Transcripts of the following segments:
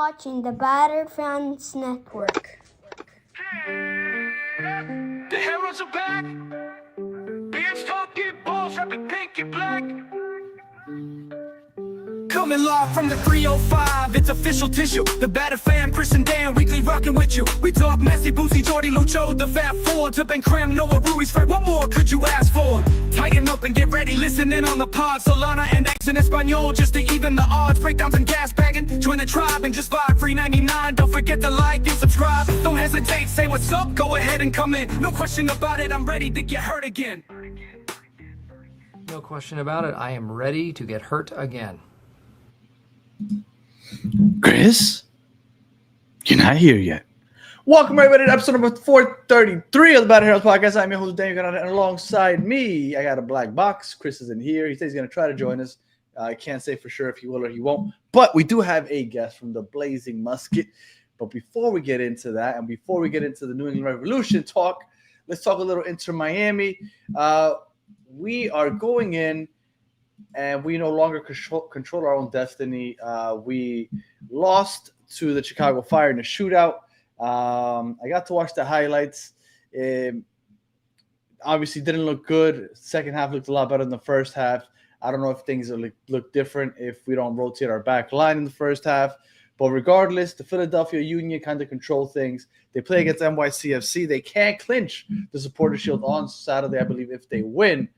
watching the Batter Fans Network. The Herons are back. Beards talking balls, rapping pink and black. Coming live from the 305, it's official tissue. The Batter Fan, Chris and Dan, weekly rocking with you. We talk Messi, Boosie, Jordy, Lucho, the Fat Four, to Ben Cram, Noah, Ruiz, Fred. What more could you ask for? Tighten up and get ready, listen in on the pod. Solana and X in Espanol, just to even the odds. Breakdowns and gas bagging, join the tribe and just vibe. Free 99, don't forget to like and subscribe. Don't hesitate, say what's up, go ahead and come in. No question about it, I'm ready to get hurt again. No question about it, I am ready to get hurt again. Chris, you're not here yet. Welcome everybody to episode number 433 of the Bad Herons Podcast. I'm your host Daniel, and alongside me, I got a black box. Chris isn't here. He says he's going to try to join us. I can't say for sure if he will or he won't, but we do have a guest from the Blazing Musket. But before we get into that, and before we get into the New England Revolution talk, let's talk a little Inter Miami. We are going in, and we no longer control our own destiny. We lost to the Chicago Fire in a shootout. I got to watch the highlights. Obviously didn't look good. Second half looked a lot better than the first half. I don't know if things look different if we don't rotate our back line in the first half. But regardless, the Philadelphia Union kind of control things. They play against NYCFC. They can't clinch the Supporters' Shield on Saturday, I believe, if they win.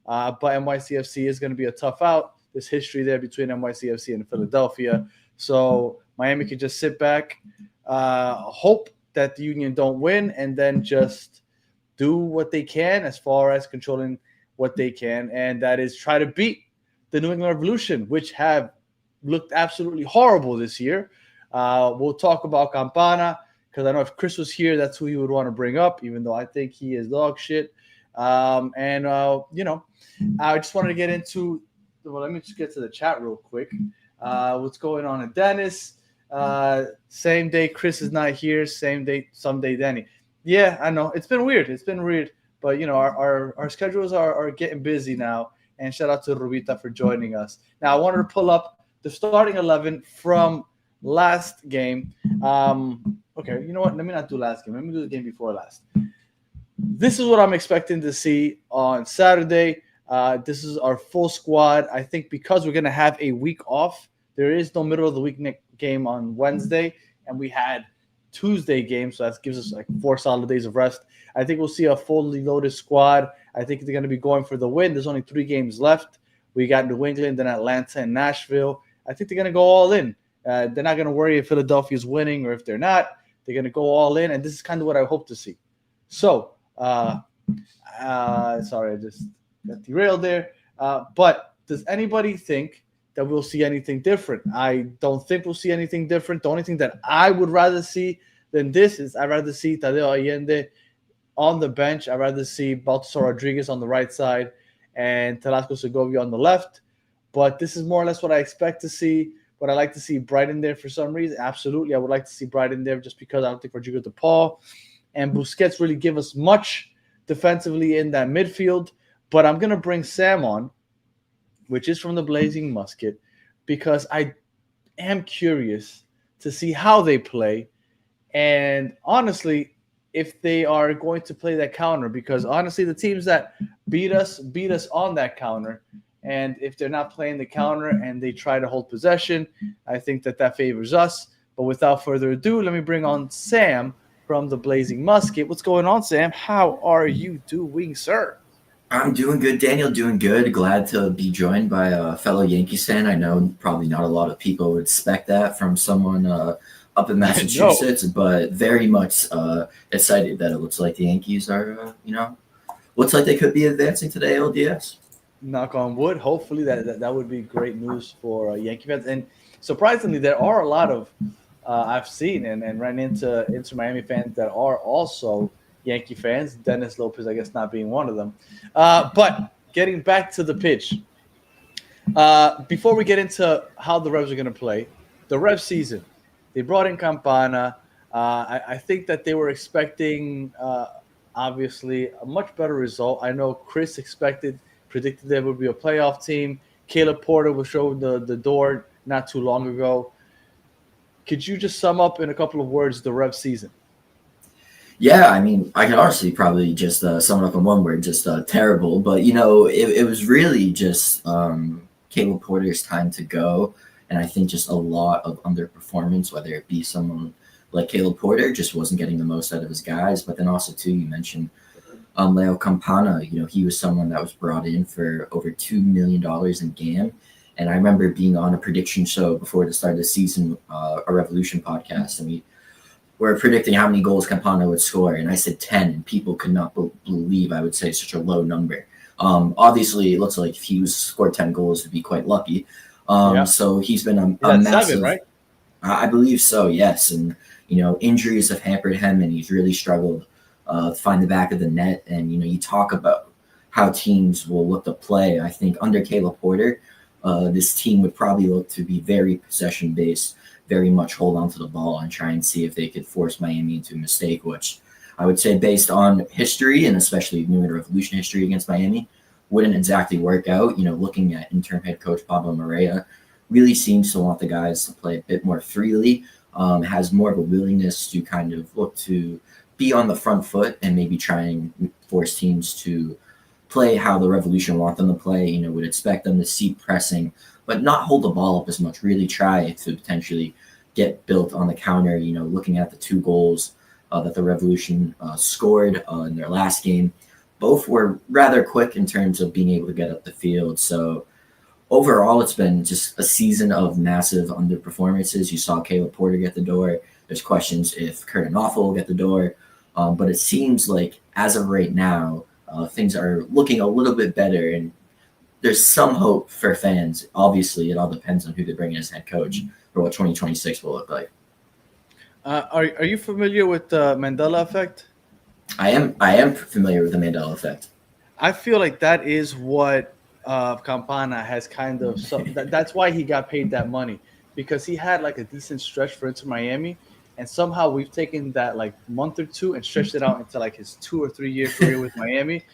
But NYCFC is going to be a tough out. There's history there between NYCFC and Philadelphia. So Miami could just sit back, hope that the Union don't win, and then just do what they can as far as controlling what they can. And that is try to beat the New England Revolution, which have looked absolutely horrible this year. We'll talk about Campana, because I know if Chris was here, that's who he would want to bring up, even though I think he is dog shit. I just wanted to get into, well, let me just get to the chat real quick. What's going on in Dennis? Same day Chris is not here, same day, someday Danny. Yeah, I know. It's been weird. But, our schedules are getting busy now. And shout out to Rubita for joining us. Now, I wanted to pull up the starting 11 from last game. Okay, you know what? Let me not do last game. Let me do the game before last. This is what I'm expecting to see on Saturday. This is our full squad. I think because we're going to have a week off, there is no middle of the week game on Wednesday, and we had Tuesday game, so that gives us like 4 solid days of rest. I think we'll see a fully loaded squad. I think they're going to be going for the win. There's only 3 games left. We got New England, then Atlanta, and Nashville. I think they're going to go all in. They're not going to worry if Philadelphia's winning or if they're not. They're going to go all in, and this is kind of what I hope to see. So, sorry, I just got derailed there. But does anybody think that we'll see anything different? I don't think we'll see anything different. The only thing that I would rather see than this is I'd rather see Tadeo Allende on the bench. I'd rather see Baltasar Rodriguez on the right side and Telasco Segovia on the left. But this is more or less what I expect to see. Would I like to see Brighton there for some reason? Absolutely. I would like to see Brighton there just because I don't think Rodrigo De Paul and Busquets really give us much defensively in that midfield. But I'm going to bring Sam on, which is from the Blazing Musket, because I am curious to see how they play. And honestly, if they are going to play that counter, because honestly, the teams that beat us on that counter. And if they're not playing the counter and they try to hold possession, I think that favors us. But without further ado, let me bring on Sam from the Blazing Musket. What's going on, Sam? How are you doing, sir? I'm doing good, Daniel. Doing good. Glad to be joined by a fellow Yankees fan. I know probably not a lot of people would expect that from someone up in Massachusetts, but very much excited that it looks like the Yankees are, looks like they could be advancing to the ALDS. Knock on wood. Hopefully that would be great news for Yankee fans. And surprisingly, there are a lot of I've seen and ran into Miami fans that are also Yankee fans. Dennis Lopez, I guess, not being one of them. But getting back to the pitch, before we get into how the Revs are going to play, the Revs season, they brought in Campana. I think that they were expecting, obviously, a much better result. I know Chris predicted there would be a playoff team. Caleb Porter was showing the door not too long ago. could you just sum up in a couple of words the Revs season? Yeah, I mean, I can honestly probably just sum it up in one word, just terrible. But, it was really just Caleb Porter's time to go. And I think just a lot of underperformance, whether it be someone like Caleb Porter just wasn't getting the most out of his guys. But then also, too, you mentioned Leo Campana. He was someone that was brought in for over $2 million in GAM. And I remember being on a prediction show before the start of the season, a Revolution podcast, and we were predicting how many goals Campana would score. And I said 10, and people could not believe I would say such a low number. Obviously, it looks like if he scored 10 goals, would be quite lucky. So he's been a massive, 7, right? I believe so, yes. And, injuries have hampered him, and he's really struggled to find the back of the net. And, you talk about how teams will look to play. I think under Caleb Porter, this team would probably look to be very possession-based, very much hold on to the ball and try and see if they could force Miami into a mistake, which I would say based on history and especially New England Revolution history against Miami wouldn't exactly work out. Looking at interim head coach Pablo Moreira really seems to want the guys to play a bit more freely, has more of a willingness to kind of look to be on the front foot and maybe try and force teams to play how the Revolution want them to play, would expect them to see pressing, but not hold the ball up as much, really try to potentially get built on the counter, looking at the 2 goals that the Revolution scored in their last game. Both were rather quick in terms of being able to get up the field. So overall, it's been just a season of massive underperformances. You saw Caleb Porter get the door. There's questions if Curtin Offal will get the door. But it seems like as of right now, things are looking a little bit better, and there's some hope for fans. Obviously, it all depends on who they bring in as head coach for what 2026 will look like. Are you familiar with the Mandela effect? I am familiar with the Mandela effect. I feel like that is what Campana has kind of. That's why he got paid that money, because he had like a decent stretch for Inter Miami, and somehow we've taken that like month or two and stretched it out into like his 2 or 3 year career with Miami,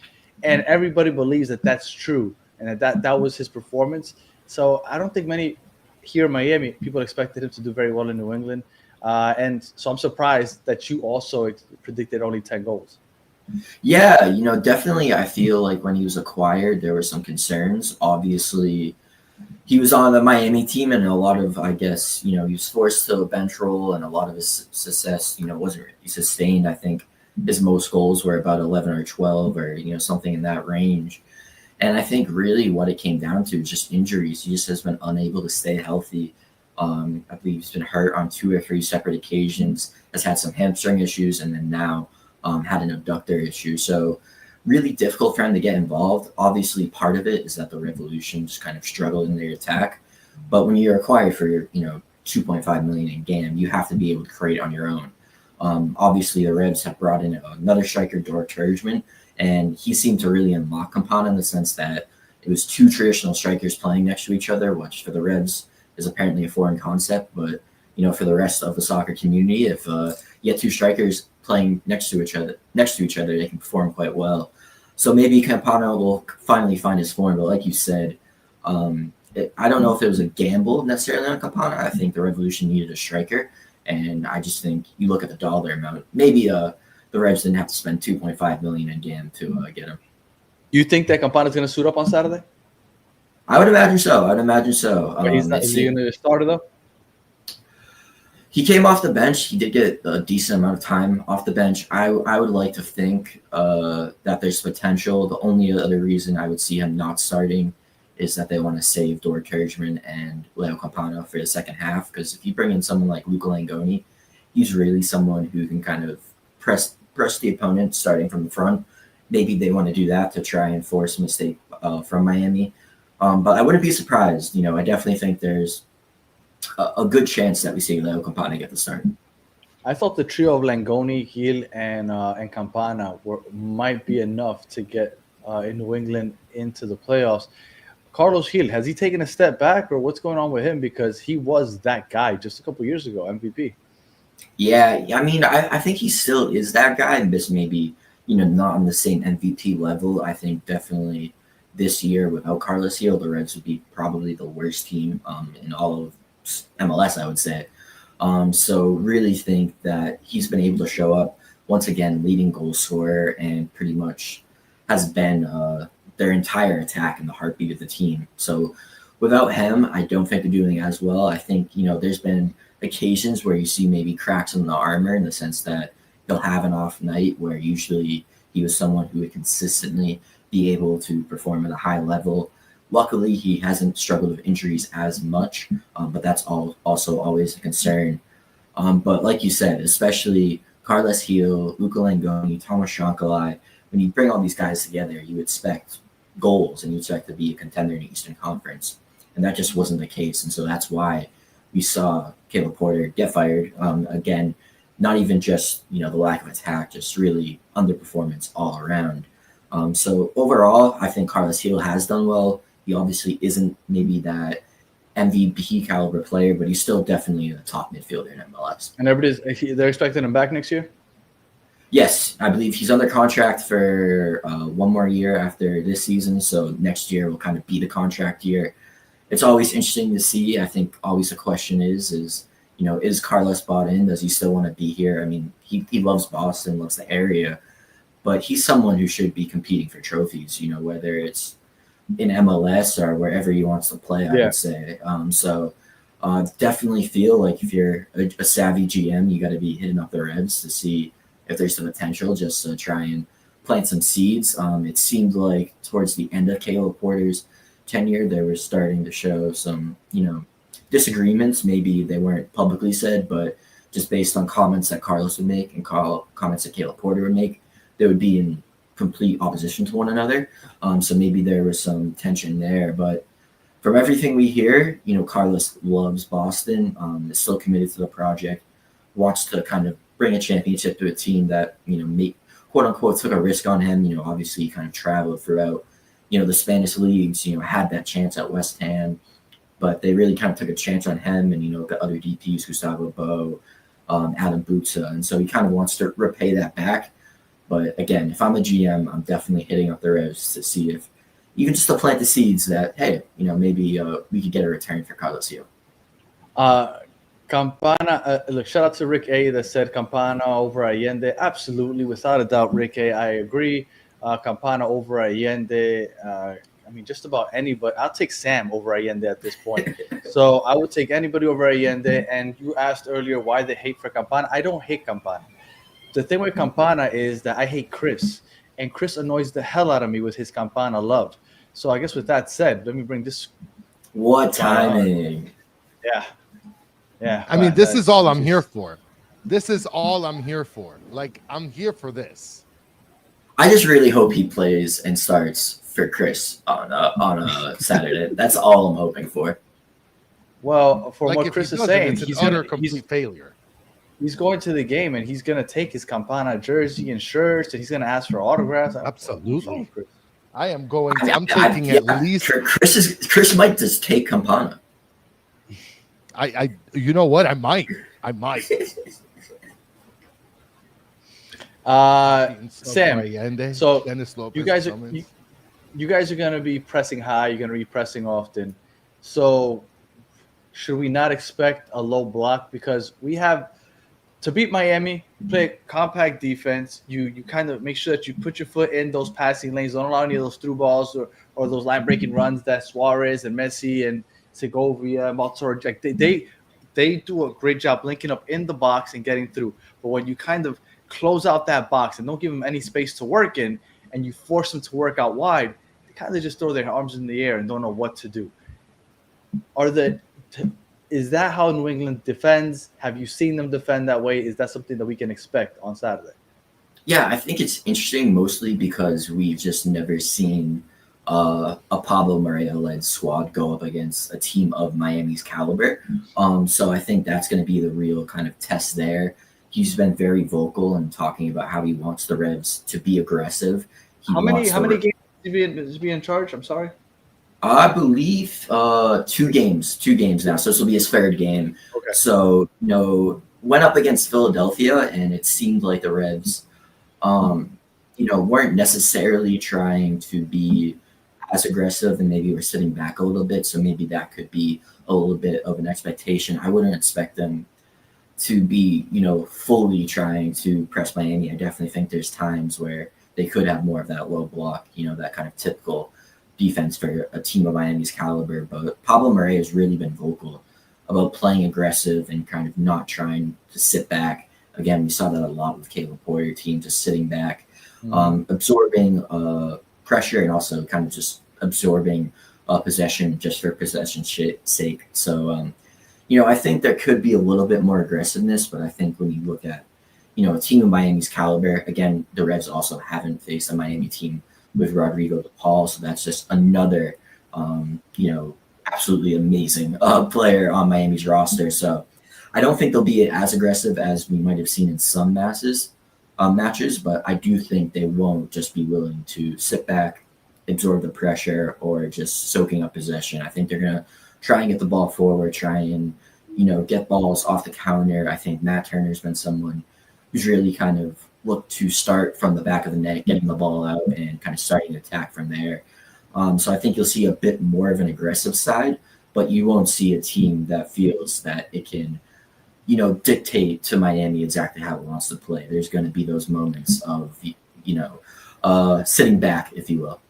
and everybody believes that that's true and that was his performance. So I don't think many here in Miami people expected him to do very well in New England, and so I'm surprised that you also predicted only 10 goals. Yeah, definitely. I feel like when he was acquired, there were some concerns. Obviously, he was on the Miami team, and a lot of, I guess, he was forced to bench role, and a lot of his success, wasn't really sustained. I think his most goals were about 11 or 12 or, something in that range. And I think really what it came down to is just injuries. He just has been unable to stay healthy. I believe he's been hurt on 2 or 3 separate occasions, has had some hamstring issues, and then now had an abductor issue. So really difficult for him to get involved. Obviously, part of it is that the Revolution just kind of struggled in their attack. But when you're acquired for your, $2.5 million in GAM, you have to be able to create on your own. Obviously, the Revs have brought in another striker, Dor Turgeman, and he seemed to really unlock Campana in the sense that it was 2 traditional strikers playing next to each other, which for the Revs is apparently a foreign concept. But, for the rest of the soccer community, if you get 2 strikers playing next to each other, they can perform quite well. So maybe Campana will finally find his form. But like you said, I don't know if it was a gamble necessarily on Campana. I think the Revolution needed a striker. And I just think you look at the dollar amount. Maybe the Revs didn't have to spend $2.5 million in GAM to get him. You think that Campana is going to suit up on Saturday? I would imagine so. Is he going to start it up? He came off the bench. He did get a decent amount of time off the bench. I would like to think that there's potential. The only other reason I would see him not starting is that they want to save Dor Turgeman and Leo Campana for the second half. Because if you bring in someone like Luca Langoni, he's really someone who can kind of press the opponent starting from the front. Maybe they want to do that to try and force a mistake from Miami. But I wouldn't be surprised. I definitely think there's a good chance that we see Leo Campana get the start. I thought the trio of Langoni, Gil, and Campana might be enough to get in New England into the playoffs. Carlos Gil, has he taken a step back, or what's going on with him? Because he was that guy just a couple years ago, MVP. Yeah, I mean, I think he still is that guy, and just maybe, not on the same MVP level. I think definitely this year without Carlos Gil, the Reds would be probably the worst team in all of MLS, I would say. So really think that he's been able to show up once again, leading goal scorer, and pretty much has been their entire attack and the heartbeat of the team. So without him, I don't think they're doing as well. I think, there's been occasions where you see maybe cracks in the armor in the sense that he'll have an off night where usually he was someone who would consistently be able to perform at a high level. Luckily, he hasn't struggled with injuries as much, but that's also always a concern. But like you said, especially Carles Gil, Luca Langoni, Thomas Shankali, when you bring all these guys together, you expect goals and you expect to be a contender in the Eastern Conference. And that just wasn't the case. And so that's why we saw Caleb Porter get fired. Again, not even just, the lack of attack, just really underperformance all around. So overall, I think Carles Gil has done well. He obviously isn't maybe that MVP caliber player, but he's still definitely a top midfielder in MLS. And they're expecting him back next year? Yes, I believe he's under contract for one more year after this season. So next year will kind of be the contract year. It's always interesting to see. I think always the question is Carlos bought in? Does he still want to be here? I mean, he loves Boston, loves the area, but he's someone who should be competing for trophies, whether it's in MLS or wherever he wants to play, I would say. So definitely feel like if you're a savvy GM, you got to be hitting up the Revs to see if there's some potential just to try and plant some seeds. It seemed like towards the end of Caleb Porter's tenure, they were starting to show some, disagreements. Maybe they weren't publicly said, but just based on comments that Carlos would make and comments that Caleb Porter would make, they would be in complete opposition to one another. So maybe there was some tension there. But from everything we hear, Carlos loves Boston, is still committed to the project, wants to kind of bring a championship to a team that, quote unquote, took a risk on him. Obviously kind of traveled throughout, the Spanish leagues, had that chance at West Ham, but they really kind of took a chance on him and, got other DPs, Gustavo Bo, Adam Butza. And so he kind of wants to repay that back. But again, if I'm a GM, I'm definitely hitting up the Revs to see if even just to plant the seeds that, hey, maybe we could get a return for Carlos Gil. Campana, look, shout out to Rick A that said Campana over Allende. Absolutely, without a doubt, Rick A, I agree. Campana over Allende. Just about anybody. I'll take Sam over Allende at this point. So I would take anybody over Allende. And you asked earlier why they hate for Campana. I don't hate Campana. The thing with Campana is that I hate Chris, and Chris annoys the hell out of me with his Campana love. So I guess with that said, let me bring this. What timing? Yeah. I mean, this is all I'm here for. This is all I'm here for. Like, I'm here for this. I just really hope he plays and starts for Chris on a Saturday. That's all I'm hoping for. Well, for like what Chris is doesn't, saying, it's an utter complete failure. He's going to the game and he's going to take his Campana jersey and shirts and he's going to ask for autographs. Absolutely. I am taking at least. Chris might just take Campana. You know what? I might. Sam, so Dennis Lopez, you guys are going to be pressing high. You're going to be pressing often. So should we not expect a low block? Because we have to beat Miami, you play compact defense. You kind of make sure that you put your foot in those passing lanes. Don't allow any of those through balls or those line breaking runs that Suarez and Messi and Segovia, Maltor, like they do a great job linking up in the box and getting through. But when you kind of close out that box and don't give them any space to work in, and you force them to work out wide, they kind of just throw their arms in the air and don't know what to do. Is that how New England defends? Have you seen them defend that way? Is that something that we can expect on Saturday? Yeah, I think it's interesting mostly because we've just never seen a Pablo Moreira-led squad go up against a team of Miami's caliber. So I think that's going to be the real kind of test there. He's been very vocal and talking about how he wants the Revs to be aggressive. How many games is he be in charge? I'm sorry. I believe 2 games now. So this will be his 3rd game. Okay. So, went up against Philadelphia, and it seemed like the Revs, weren't necessarily trying to be as aggressive, and maybe were sitting back a little bit. So maybe that could be a little bit of an expectation. I wouldn't expect them to be, fully trying to press Miami. I definitely think there's times where they could have more of that low block, that kind of typical defense for a team of Miami's caliber. But Pablo Murray has really been vocal about playing aggressive and kind of not trying to sit back. Again, we saw that a lot with Caleb Porter team, just sitting back, absorbing pressure, and also kind of just absorbing possession just for possession's sake. So, I think there could be a little bit more aggressiveness, but I think when you look at, a team of Miami's caliber, again, the Revs also haven't faced a Miami team with Rodrigo DePaul, so that's just another, absolutely amazing player on Miami's roster. So I don't think they'll be as aggressive as we might have seen in some matches, but I do think they won't just be willing to sit back, absorb the pressure, or just soaking up possession. I think they're going to try and get the ball forward, try and, get balls off the counter. I think Matt Turner's been someone who's really kind of looked to start from the back of the net, getting the ball out and kind of starting to attack from there. So I think you'll see a bit more of an aggressive side, but you won't see a team that feels that it can, dictate to Miami exactly how it wants to play. There's going to be those moments of, sitting back, if you will.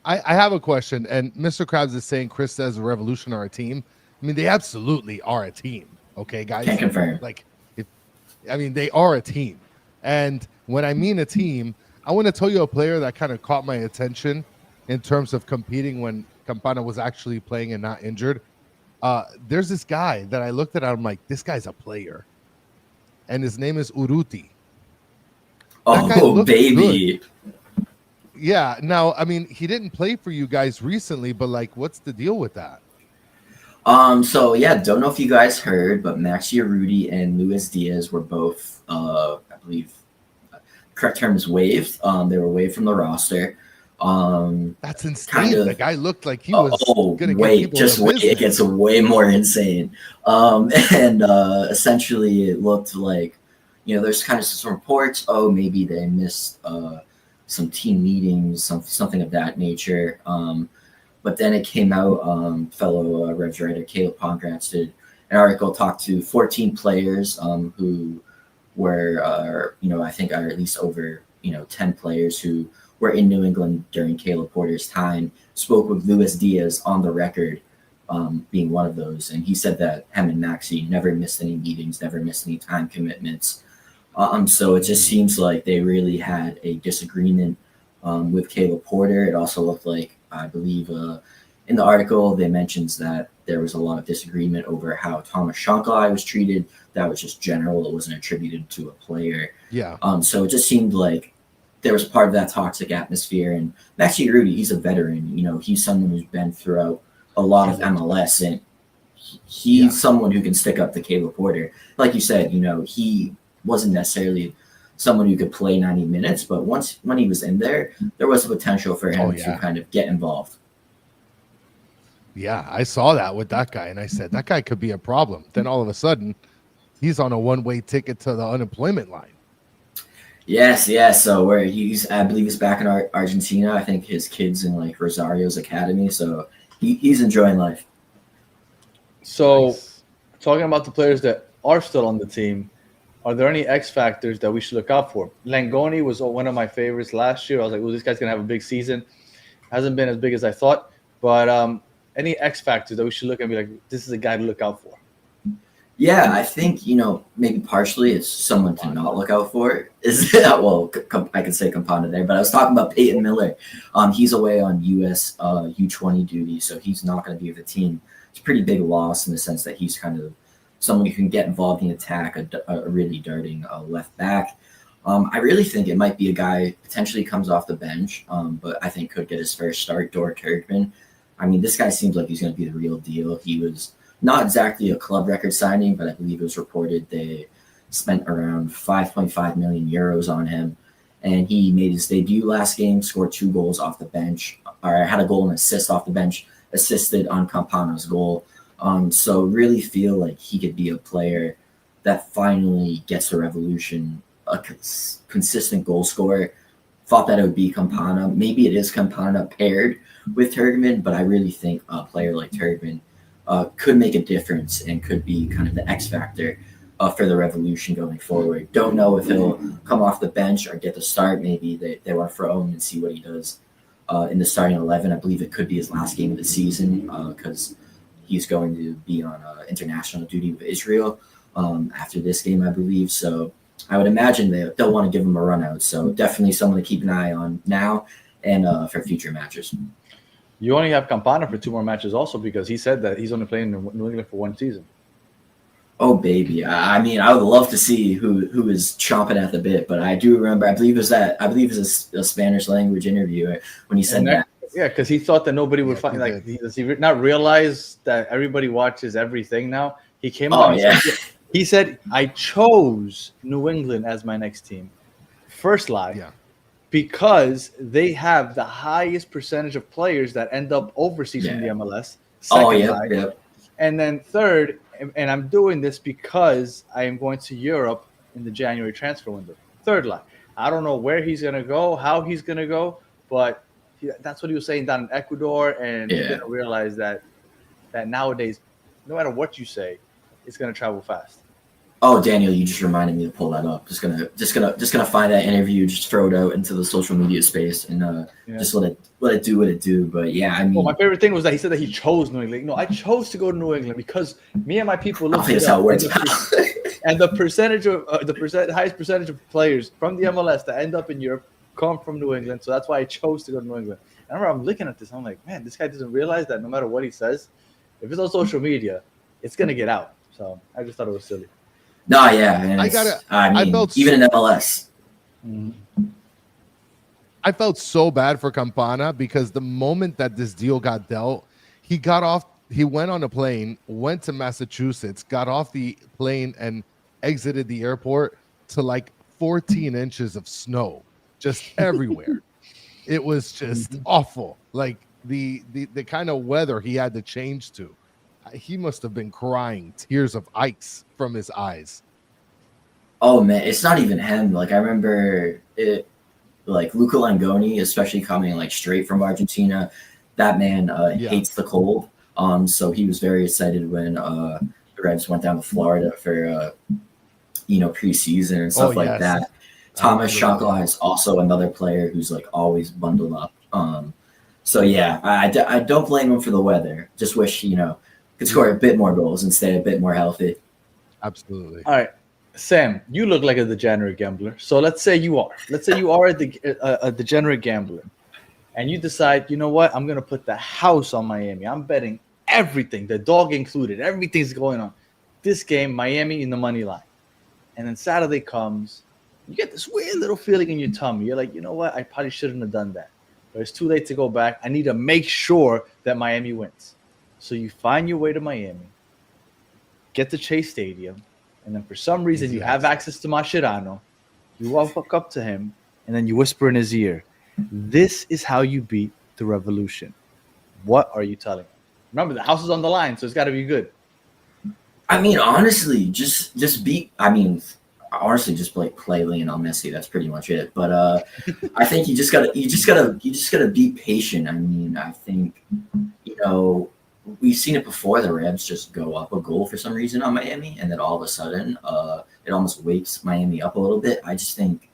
I have a question, and Mr. Krabs is saying Chris says the Revolution are a team. I mean, they absolutely are a team. Okay, guys? Can't confirm. They are a team. And when I mean a team, I want to tell you a player that kind of caught my attention in terms of competing when Campana was actually playing and not injured. There's this guy that I looked at, I'm like, this guy's a player. And his name is Urruti. Oh, baby. Good. Yeah. Now, he didn't play for you guys recently, but what's the deal with that? So yeah, don't know if you guys heard, but Maxi Urruti and Luis Diaz were both, I believe, correct term is waived. They were waived from the roster. That's insane. The guy looked like he was gonna wait. It gets way more insane. And essentially, it looked like, there's kind of some reports. Oh, maybe they missed some team meetings, something of that nature. But then it came out, fellow Revs writer Caleb Pongratz did an article, talked to 14 players who were, I think are at least over, 10 players who were in New England during Caleb Porter's time, spoke with Luis Diaz on the record, being one of those. And he said that him and Maxi never missed any meetings, never missed any time commitments. So it just seems like they really had a disagreement with Caleb Porter. It also looked like, I believe, in the article, they mentions that there was a lot of disagreement over how Thomas Shankly was treated. That was just general. It wasn't attributed to a player. Yeah. So it just seemed like there was part of that toxic atmosphere. And Maxi Urruti, he's a veteran. He's someone who's been throughout a lot of MLS, and he's someone who can stick up to Caleb Porter. Like you said, he wasn't necessarily someone who could play 90 minutes, but when he was in there was a potential for him to kind of get involved. Yeah, I saw that with that guy, and I said, that guy could be a problem. Then all of a sudden, he's on a one-way ticket to the unemployment line. Yes. So I believe he's back in Argentina. I think his kid's in Rosario's academy, so he's enjoying life. So, talking about the players that are still on the team, are there any X factors that we should look out for? Langoni was one of my favorites last year. I was like, well, this guy's going to have a big season. Hasn't been as big as I thought. But any X factors that we should look at and be like, this is a guy to look out for? Yeah, I think, maybe partially it's someone to not look out for. I could say Campana there, but I was talking about Peyton Miller. He's away on U.S. U20 duty, so he's not going to be with the team. It's a pretty big loss in the sense that he's kind of someone who can get involved in attack, a really darting left back. I really think it might be a guy potentially comes off the bench, but I think could get his first start, Dor Turkman. This guy seems like he's going to be the real deal. He was not exactly a club record signing, but I believe it was reported they spent around 5.5 million euros on him. And he made his debut last game, scored 2 goals off the bench, or had a goal and assist off the bench, assisted on Campana's goal. So really feel like he could be a player that finally gets the Revolution a consistent goal scorer. Thought that it would be Campana. Maybe it is Campana paired with Turkman, but I really think a player like Turkman could make a difference and could be kind of the X factor for the Revolution going forward. Don't know if he'll come off the bench or get the start. Maybe they want to throw him and see what he does in the starting 11. I believe it could be his last game of the season because he's going to be on international duty with Israel after this game, I believe. So I would imagine they'll want to give him a run out. So definitely someone to keep an eye on now and for future matches. You only have Campana for 2 more matches also because he said that he's only playing in New England for 1 season. Oh, baby. I mean, I would love to see who is chomping at the bit, but I do remember, I believe it was a Spanish language interview when he said that. Yeah, because he thought that nobody would find, like, does he not realize that everybody watches everything now? He came out. He said, I chose New England as my next team. First lie. Yeah. Because they have the highest percentage of players that end up overseas from the MLS. Second lie. And then third, and I'm doing this because I am going to Europe in the January transfer window. Third lie. I don't know where he's going to go, how he's going to go, but that's what he was saying down in Ecuador, and you're going to realize that nowadays, no matter what you say, it's going to travel fast. Oh, Daniel, you just reminded me to pull that up. Just gonna find that interview, just throw it out into the social media space, and just let it do what it do. But yeah, I mean, well, my favorite thing was that he said that he chose New England. No, I chose to go to New England because me and my people looked that's how it works. And the percentage of highest percentage of players from the MLS that end up in Europe come from New England. So that's why I chose to go to New England. And I remember I'm looking at this, I'm like, man, this guy doesn't realize that no matter what he says, if it's on social media, it's gonna get out. So I just thought it was silly. No, yeah, man. I felt even in MLS. I felt so bad for Campana because the moment that this deal got dealt, he went on a plane, went to Massachusetts, got off the plane and exited the airport to like 14 inches of snow just everywhere. It was just awful. Like the kind of weather he had to change to. He must have been crying tears of ice from his eyes. Oh man, it's not even him. Like I remember it, like Luca Langoni, especially coming like straight from Argentina. That man hates the cold. So he was very excited when the Revs went down to Florida for preseason and stuff like that. Thomas Shankla is also another player who's like always bundled up. So yeah, I don't blame him for the weather. Just wish could score a bit more goals and stay a bit more healthy. Absolutely. All right, Sam, you look like a degenerate gambler. So let's say you are a degenerate gambler, and you decide, you know what, I'm gonna put the house on Miami. I'm betting everything, the dog included. Everything's going on. This game, Miami in the money line, and then Saturday comes, you get this weird little feeling in your tummy. You're like, you know what, I probably shouldn't have done that, but it's too late to go back. I need to make sure that Miami wins. So you find your way to Miami, get to Chase Stadium, and then for some reason you have access to Mascherano. You walk up to him, and then you whisper in his ear, "This is how you beat the Revolution." What are you telling him? Remember, the house is on the line, so it's got to be good. I mean, honestly, just beat. I mean, honestly, just play Lionel Messi. That's pretty much it. But I think you just gotta be patient. I mean, I think we've seen it before. The Revs just go up a goal for some reason on Miami, and then all of a sudden, it almost wakes Miami up a little bit. I just think,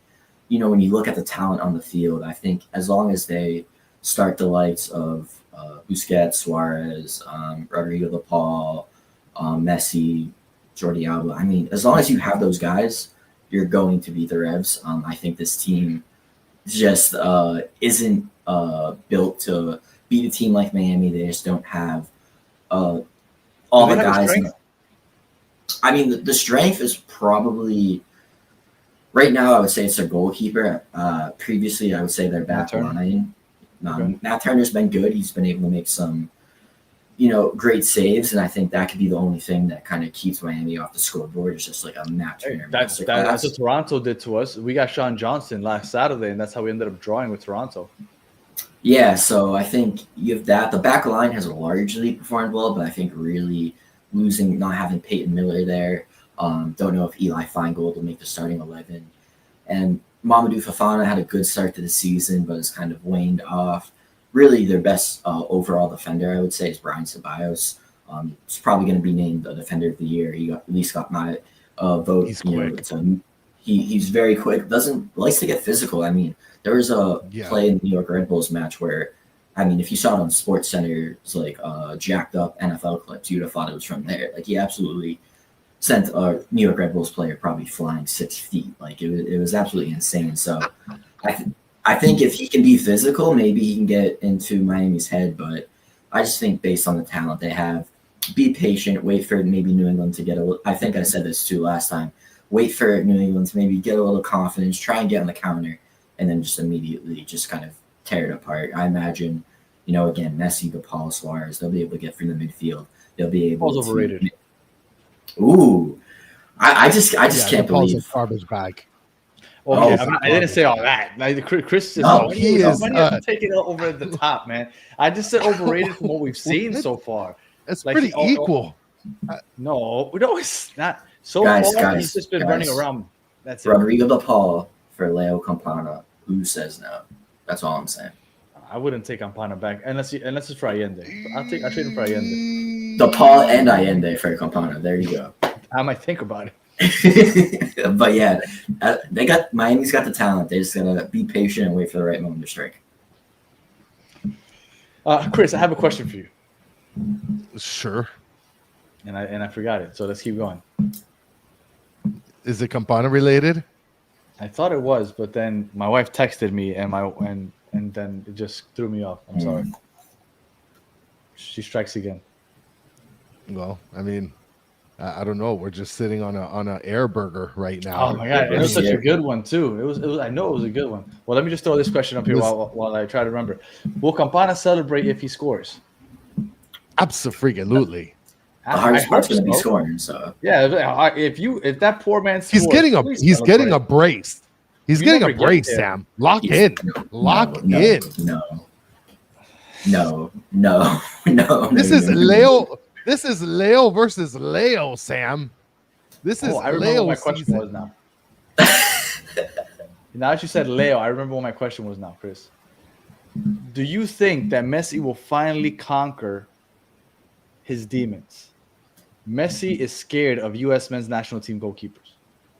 when you look at the talent on the field, I think as long as they start the likes of Busquets, Suarez, Rodrigo De Paul, Messi, Jordi Alba. I mean, as long as you have those guys, you're going to beat the Revs. I think this team just isn't built to beat a team like Miami. They just don't have all the guys. I mean, the strength is probably right now. I would say it's their goalkeeper. Previously, I would say their back line. Matt Turner's been good. He's been able to make some, great saves, and I think that could be the only thing that kind of keeps Miami off the scoreboard. It's just like a Matt Turner. That's what Toronto did to us. We got Sean Johnson last Saturday, and that's how we ended up drawing with Toronto. Yeah, so I think you have that. The back line has largely performed well, but I think really not having Peyton Miller there. Don't know if Eli Feingold will make the starting 11. And Mamadou Fofana had a good start to the season, but has kind of waned off. Really, their best overall defender, I would say, is Brian Ceballos. He's probably going to be named a Defender of the Year. At least got my vote. He's you know, quick. he's very quick. Likes to get physical. I mean, there was a play in the New York Red Bulls match where, I mean, if you saw it on Sports Center's like jacked up NFL clips, you'd have thought it was from there. Like he absolutely sent a New York Red Bulls player probably flying 6 feet. Like it was absolutely insane. So I think if he can be physical, maybe he can get into Miami's head. But I just think based on the talent they have, be patient, wait for maybe New England to get a little. I think I said this too last time. Wait for New England to maybe get a little confidence, try and get on the counter, and then just immediately just kind of tear it apart. I imagine, you know, again, Messi, the Paul Suarez, they'll be able to get through the midfield. They'll be able Paul's to. overrated. Ooh, I just can't Paul's believe. a garbage bag. Okay, Oh, I didn't say all that. Like Chris is he is, taking it over the top, man. I just said overrated from what we've seen so far. It's Like, pretty equal. No, it's not. So Guys, far, he's just been running around. That's it. Rodrigo de Paul for Leo Campana. Who says no? That's all I'm saying. I wouldn't take Campana back unless it's for Allende. I'll trade him for Allende. De Paul and Allende for Campana. There you go. I might think about it. But yeah, Miami's got the talent. They just gotta be patient and wait for the right moment to strike. Chris, I have a question for you, Sure. and I forgot it. So let's keep going. Is it Campana related? I thought it was, but then my wife texted me, and then it just threw me off. I'm sorry. She strikes again. Well, I mean, I don't know. We're just sitting on a air burger right now. Oh my god, it was such a good one too. It was. I know it was a good one. Well, let me just throw this question up here while I try to remember. Will Campana celebrate if he scores? Absolutely. The hardest part's going to be scoring. So yeah, if that poor man scores, He's getting a brace. He's getting a brace, Sam. Lock in. No. This is Leo. This is Leo versus Leo, Sam. This is I remember Leo what my question season. was now. Now that you said Leo, I remember what my question was now, Chris. Do you think that Messi will finally conquer his demons? Messi is scared of U.S. men's national team goalkeepers.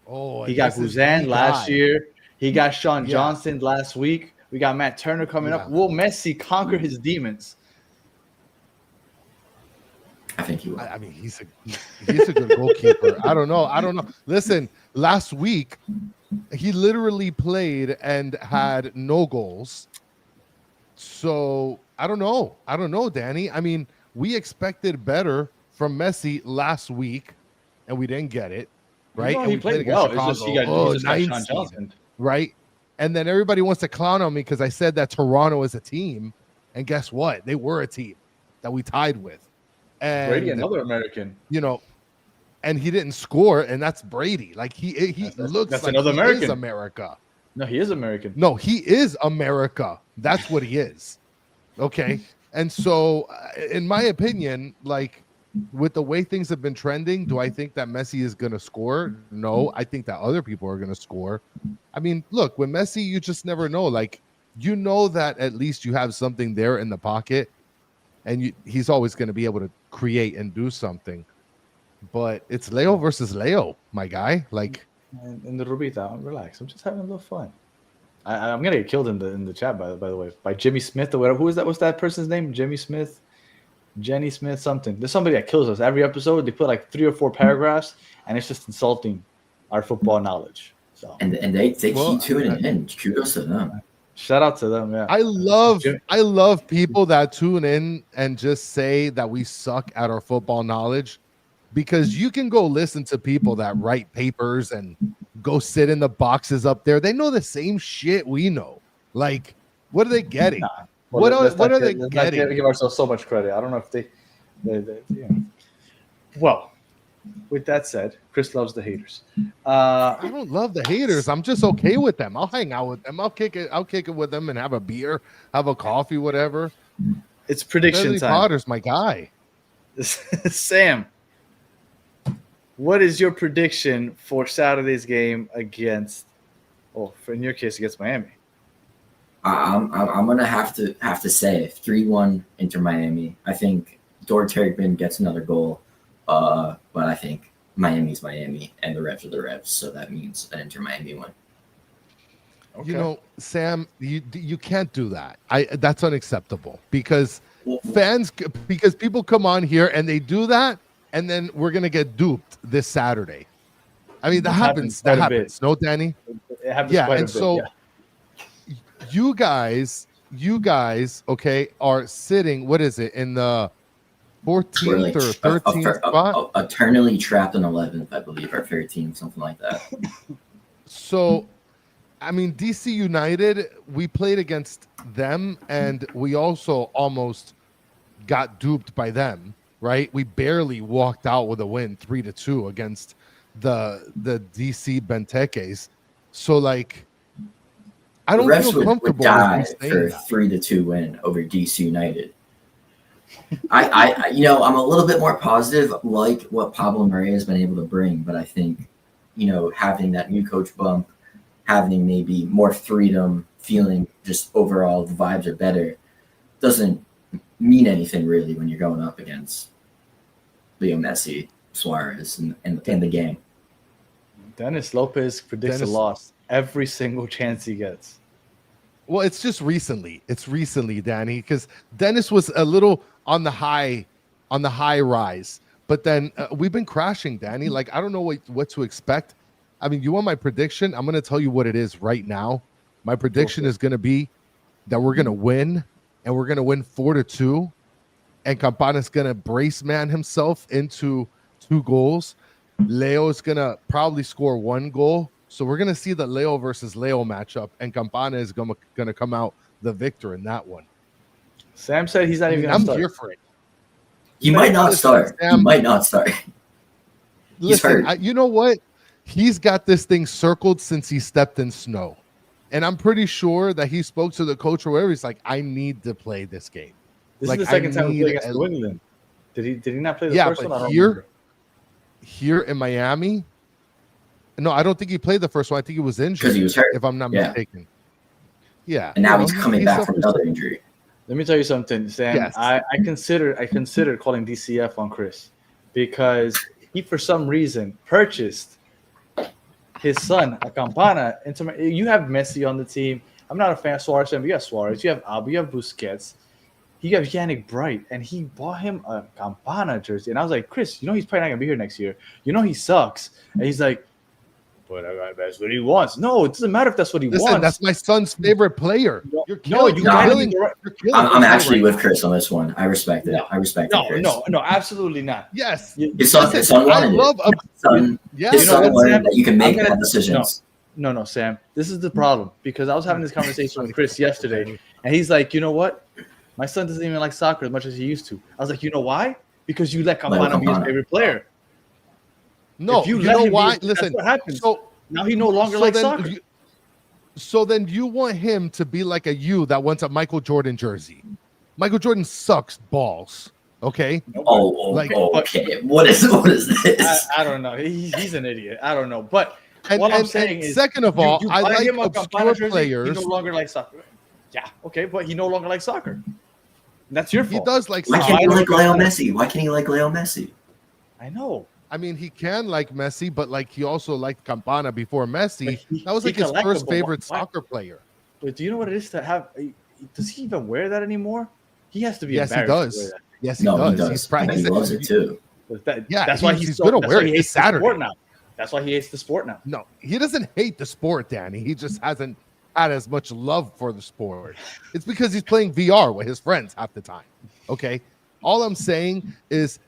Oh, he got Guzan last year. He got Sean Johnson last week. We got Matt Turner coming up. Will Messi conquer his demons? I think he will. I mean, he's a good goalkeeper. I don't know. Listen, last week he literally played and had no goals. So I don't know, Danny. I mean, we expected better from Messi last week, and we didn't get it, right? No, and he played well. It's just he got Sean Johnson, right? And then everybody wants to clown on me because I said that Toronto is a team, and guess what? They were a team that we tied with. And Brady, another American, and he didn't score, and that's Brady. Like he looks like another American. Is America. No, he is American. No, he is America. That's what he is. Okay. And so, in my opinion, like with the way things have been trending, do I think that Messi is going to score? No, I think that other people are going to score. I mean, look, with Messi, you just never know. Like, you know that at least you have something there in the pocket, and he's always going to be able to create and do something. But it's Leo versus Leo, my guy. Like, in the Rubita, relax. I'm just having a little fun. I'm gonna get killed in the chat by the way by Jimmy Smith or whatever. Who is that? What's that person's name? Jimmy Smith, Jenny Smith, something. There's somebody that kills us every episode. They put like 3 or 4 paragraphs, and it's just insulting our football knowledge. So and they keep tuning in. Kudos to them. Shout out to them. Yeah, I love people that tune in and just say that we suck at our football knowledge, because you can go listen to people that write papers and go sit in the boxes up there. They know the same shit we know. Like, what are they getting? What are they getting? We give ourselves so much credit. I don't know if they Well, with that said, Chris loves the haters. I don't love the haters. I'm just okay with them. I'll hang out with them. I'll kick it with them and have a beer, have a coffee, whatever. It's prediction time. Potter's my guy. Sam, what is your prediction for Saturday's game against? In your case, against Miami. I'm gonna have to say 3-1 Inter Miami. I think Dor Tergman gets another goal. But I think Miami's Miami and the Revs are the Revs, so that means an Inter Miami win. Okay. You know, Sam, you can't do that. That's unacceptable because because people come on here and they do that, and then we're gonna get duped this Saturday. I mean, that happens. That happens. No, Danny. It happens Yeah, quite a and bit, so yeah. you guys, okay, are sitting. What is it in the 14th or 13th spot? Eternally trapped in 11th, I believe, or 13th, something like that. So, I mean, DC United, we played against them, and we also almost got duped by them, right? We barely walked out with a win, 3-2 against the DC Benteques. So, like, I don't Refs feel comfortable would die with me for a saying 3-2 win over DC United. I I'm a little bit more positive, like what Pablo Murray has been able to bring, but I think, having that new coach bump, having maybe more freedom, feeling just overall the vibes are better, doesn't mean anything really when you're going up against Leo Messi, Suarez, and the game. Dennis Lopez predicts a loss every single chance he gets. Well, it's just recently. It's recently, Danny, because Dennis was a little on the high rise, but then we've been crashing, Danny. Like, I don't know what to expect. I mean, you want my prediction? I'm going to tell you what it is right now. My prediction is going to be that we're going to win, and we're going to win 4-2, and Campana's going to brace man himself into 2 goals. Leo is going to probably score 1 goal. So we're going to see the Leo versus Leo matchup, and Campana is going to come out the victor in that one. Sam said he's not even going to start. I'm here for it. He might not start. He might not start. He's hurt. You know what? He's got this thing circled since he stepped in snow. And I'm pretty sure that he spoke to the coach or whatever. He's like, I need to play this game. This is the second time we played against New England. Did he not play the first one? Here in Miami, no, I don't think he played the first one. I think he was injured. Because he was hurt. If I'm not mistaken. Yeah. And now he's coming back from another injury. Let me tell you something, Sam. Yes. I considered calling DCF on Chris because he, for some reason, purchased his son, Campana. You have Messi on the team. I'm not a fan of Suarez, but you have Suarez. You have Alba. You have Busquets. You have Yannick Bright, and he bought him a Campana jersey. And I was like, Chris, he's probably not going to be here next year. He sucks. And he's like, but that's what he wants. No, it doesn't matter if that's what he wants. That's my son's favorite player. I'm actually with Chris on this one. I respect it. I respect it, Chris. No, absolutely not. Yes. His son wanted it. His son learned that you can make bad decisions. No, Sam. This is the problem because I was having this conversation with Chris yesterday, and he's like, you know what? My son doesn't even like soccer as much as he used to. I was like, you know why? Because you let Campana be his favorite player. No, you know why? Listen, what happens. So now he no longer likes soccer. So then you want him to be like that wants a Michael Jordan jersey. Michael Jordan sucks balls. Okay. Okay. What is this? I don't know. He's an idiot. I don't know. But what I'm saying is, second of all, I like obscure players. He no longer likes soccer. Yeah. Okay, but he no longer likes soccer. That's your fault. He does like. Why can't he like Leo Messi? Why can't he like Leo Messi? I know. I mean, he can like Messi, but like he also liked Campana before Messi. That was like his first favorite soccer player. But do you know what it is to have? Does he even wear that anymore? He has to be. Yes, he does. Yes, he does. He's practicing. He loves it too. That's why he's going to wear it this Saturday. Now. That's why he hates the sport now. No, he doesn't hate the sport, Danny. He just hasn't had as much love for the sport. It's because he's playing VR with his friends half the time. Okay, all I'm saying is.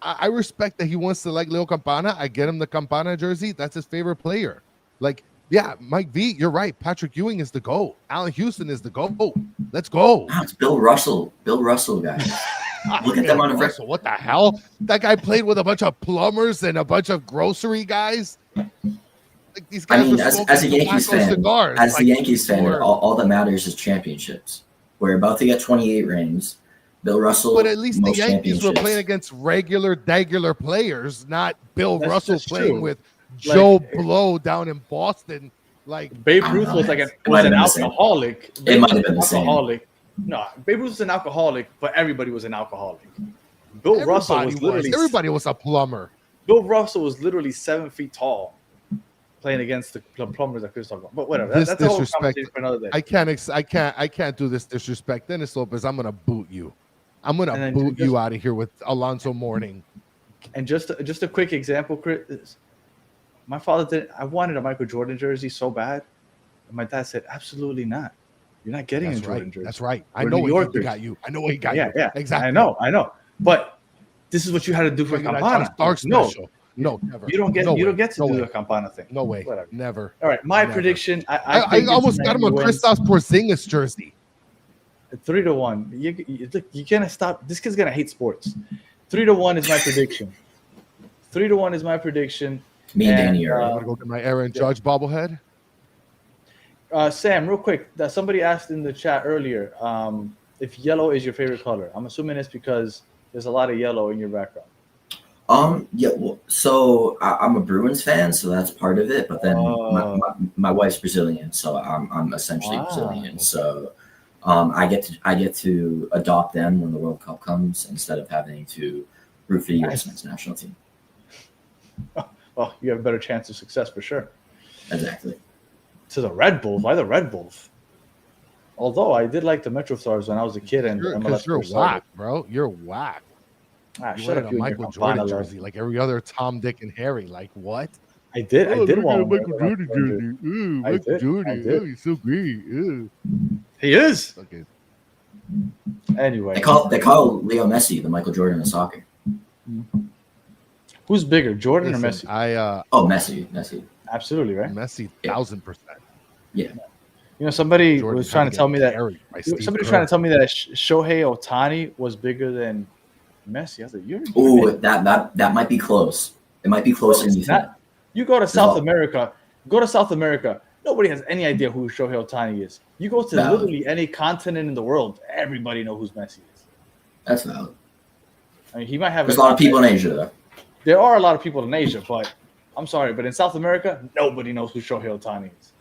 I respect that he wants to like Leo Campana. I get him the Campana jersey. That's his favorite player. Like, yeah, Mike V, you're right. Patrick Ewing is the GOAT. Allen Houston is the GOAT. Let's go. Wow, it's Bill Russell. Bill Russell, guys. Look at them on the Russell. What the hell? That guy played with a bunch of plumbers and a bunch of grocery guys. Like, these guys as a Yankees fan, all that matters is championships. We're about to get 28 rings. Bill Russell, but at least the Yankees were playing against regular players, not Bill Russell playing with Joe Blow down in Boston. Like Babe Ruth was an alcoholic. It might have been the same. No, Babe Ruth was an alcoholic, but everybody was an alcoholic. Bill Russell was literally everybody was a plumber. Bill Russell was literally 7 feet tall, playing against the plumbers that Chris talking about. But whatever. That's a whole conversation for another day. I can't do this disrespect. Dennis Lopez, I'm gonna boot you. I'm gonna boot you out of here with Alonzo Mourning. And just a quick example, Chris. My father did. I wanted a Michael Jordan jersey so bad, and my dad said, "Absolutely not. You're not getting a Jordan jersey." That's right. I know what he got you. I know what he got you. Yeah, exactly. I know. But this is what you had to do for Campana. No, never. You don't get to do the Campana thing. No way. Whatever. Never. All right, my prediction. I almost got him a Kristaps Porzingis jersey. 3-1. You can't stop. This kid's gonna hate sports. 3-1 is my prediction. 3-1 is my prediction. Me and Danny are. I'm gonna go get my Aaron Judge bobblehead. Sam, real quick, somebody asked in the chat earlier if yellow is your favorite color. I'm assuming it's because there's a lot of yellow in your background. Yeah. Well, so I'm a Bruins fan, so that's part of it. But then my wife's Brazilian, so I'm essentially Brazilian. So I get to adopt them when the World Cup comes instead of having to root for the U.S. men's national team. Well, you have a better chance of success for sure. Exactly. To the Red Bulls. Why the Red Bulls? Although I did like the Metro Stars when I was a kid, and because you're whack, bro. You're whack. You shut wanted up, a Michael Jordan jersey like every other Tom, Dick, and Harry. Like what? I did want Michael Jordan jersey. Ooh, Michael Jordan. Oh, he's so great. Ooh. He is. Okay. Anyway, they call Leo Messi the Michael Jordan of soccer. Who's bigger, Jordan or Messi? Messi. Absolutely, right? Messi, 1000%. Yeah. You know, somebody Jordan was trying to tell me that. Somebody trying to tell me that Shohei Ohtani was bigger than Messi. I was like, "Ooh, that might be close. It might be closer than you think." You go to South America. Nobody has any idea who Shohei Ohtani is. You go to literally any continent in the world, everybody knows who Messi is. That's valid. I mean, he might have. There's a lot of people in Asia, though. There are a lot of people in Asia, but I'm sorry, but in South America, nobody knows who Shohei Ohtani is.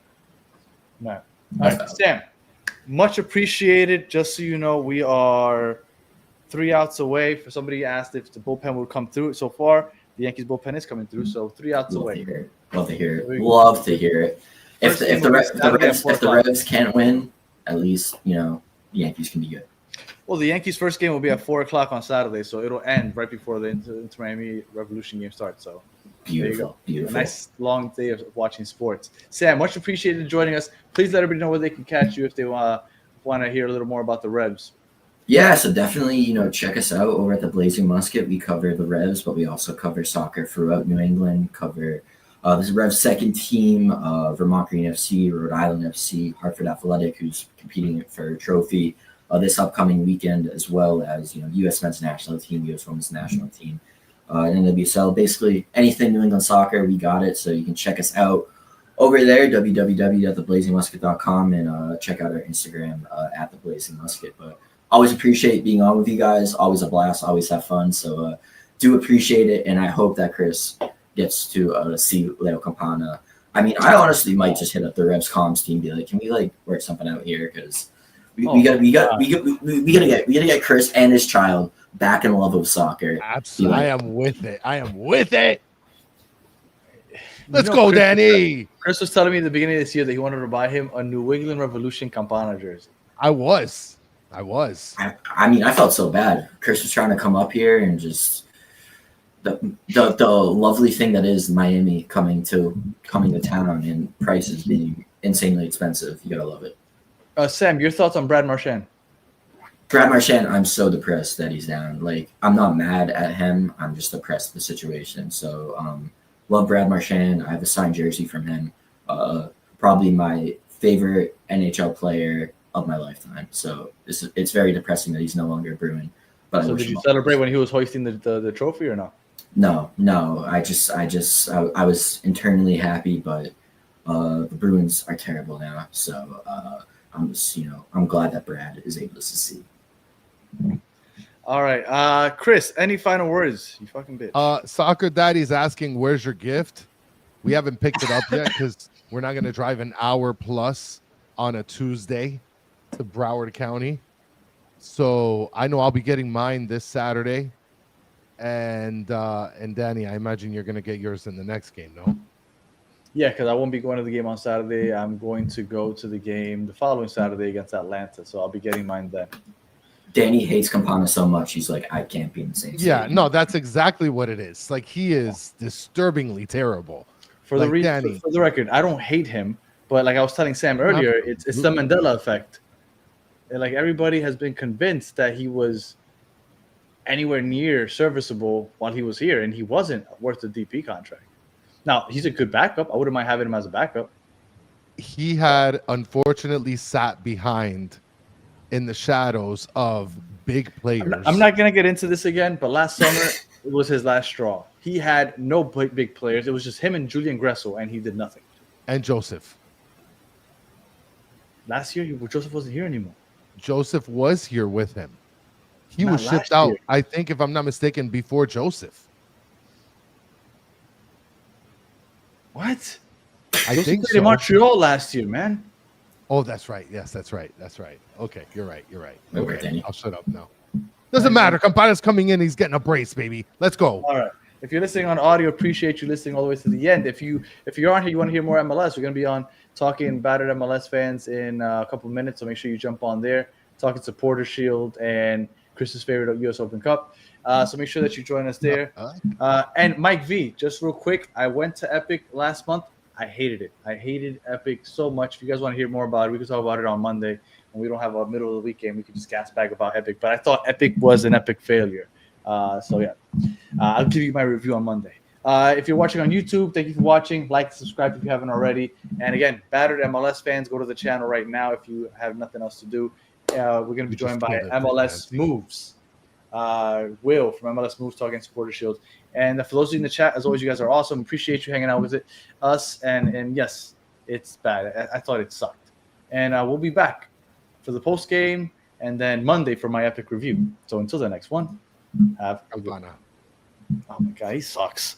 No. All right, Sam, much appreciated. Just so you know, we are 3 outs away. For somebody asked if the bullpen would come through. So far, the Yankees bullpen is coming through. So 3 outs away. Love to hear it. Love to hear it. If the Revs can't win, at least the Yankees can be good. Well, the Yankees' first game will be at 4:00 on Saturday, so it'll end right before the Inter Miami Revolution game starts. So beautiful. A nice long day of watching sports. Sam, much appreciated joining us. Please let everybody know where they can catch you if they want to hear a little more about the Revs. Yeah, so definitely, check us out over at the Blazing Musket. We cover the Revs, but we also cover soccer throughout New England, cover this Revs second team, Vermont Green FC, Rhode Island FC, Hartford Athletic, who's competing for a trophy this upcoming weekend, as well as, U.S. men's national team, U.S. women's national team, and NWSL. Basically, anything New England soccer, we got it. So you can check us out over there, www.theblazingmusket.com, and check out our Instagram at The Blazing Musket. But always appreciate being on with you guys. Always a blast. Always have fun. So do appreciate it, and I hope that Chris gets to see Leo Campana. I mean, I honestly might just hit up the Revs comms team, be like, can we work something out here? Because we gotta get Chris and his child back in love with soccer. Absolutely, I am with it. Let's go, Danny. Chris was telling me at the beginning of this year that he wanted to buy him a New England Revolution Campana jersey. I was. I mean, I felt so bad. Chris was trying to come up here and just the lovely thing that is Miami coming to town and prices being insanely expensive. You gotta love it. Sam, your thoughts on Brad Marchand? Brad Marchand, I'm so depressed that he's down. I'm not mad at him. I'm just depressed at the situation. So, love Brad Marchand. I have a signed jersey from him. Probably my favorite NHL player of my lifetime. So it's very depressing that he's no longer a Bruin. But so did you celebrate when he was hoisting the trophy or no? No. I was internally happy, but the Bruins are terrible now. So I'm glad that Brad is able to succeed. All right, Chris. Any final words? You fucking bitch. Soccer Daddy's asking, "Where's your gift?" We haven't picked it up yet because we're not going to drive an hour plus on a Tuesday to Broward County. So I know I'll be getting mine this Saturday. And Danny, I imagine you're going to get yours in the next game, no? Yeah, because I won't be going to the game on Saturday. I'm going to go to the game the following Saturday against Atlanta, so I'll be getting mine then. Danny hates Campana so much, he's like, I can't be in the same Yeah, stadium. no, that's exactly what it is. Like, he is disturbingly terrible. For Like the Danny. for the record, I don't hate him, but like I was telling Sam earlier, it's the Mandela effect. And like everybody has been convinced that he was anywhere near serviceable while he was here, and he wasn't worth the DP contract. Now he's a good backup. I wouldn't mind having him as a backup. He had unfortunately sat behind in the shadows of big players. I'm not gonna get into this again, but last summer it was his last straw. He had no big players. It was just him and Julian Gressel, and he did nothing. And Joseph. Last year, Joseph wasn't here anymore. Joseph was here with him. He Not was shipped last out, year. I think, if I'm not mistaken, before Joseph. What? I Joseph think played so. in Montreal last year, man. Oh, that's right. Yes, that's right. That's right. Okay, you're right. You're right. Okay, Okay, Danny. I'll shut up now. Doesn't matter. Campana's coming in. He's getting a brace, baby. Let's go. All right. If you're listening on audio, appreciate you listening all the way to the end. If you're on here, you want to hear more MLS, we're going to be on talking battered MLS fans in a couple of minutes. So make sure you jump on there, talking Supporter Shield and Chris's favorite U.S. Open Cup. So make sure that you join us there. And Mike V, just real quick, I went to Epic last month. I hated it. I hated Epic so much. If you guys want to hear more about it, we can talk about it on Monday. When we don't have a middle of the weekend, we can just gas bag about Epic. But I thought Epic was an epic failure. So yeah, I'll give you my review on Monday. If you're watching on YouTube, thank you for watching. Like, subscribe if you haven't already. And again, battered MLS fans, go to the channel right now if you have nothing else to do. We're going to be joined by MLS Moves. Will from MLS Moves talking Supporter Shield. And for those of you in the chat, as always, you guys are awesome. Appreciate you hanging out with us. And yes, it's bad. I thought it sucked. And we'll be back for the post game and then Monday for my epic review. So until the next one, have a good one. Oh my God, he sucks.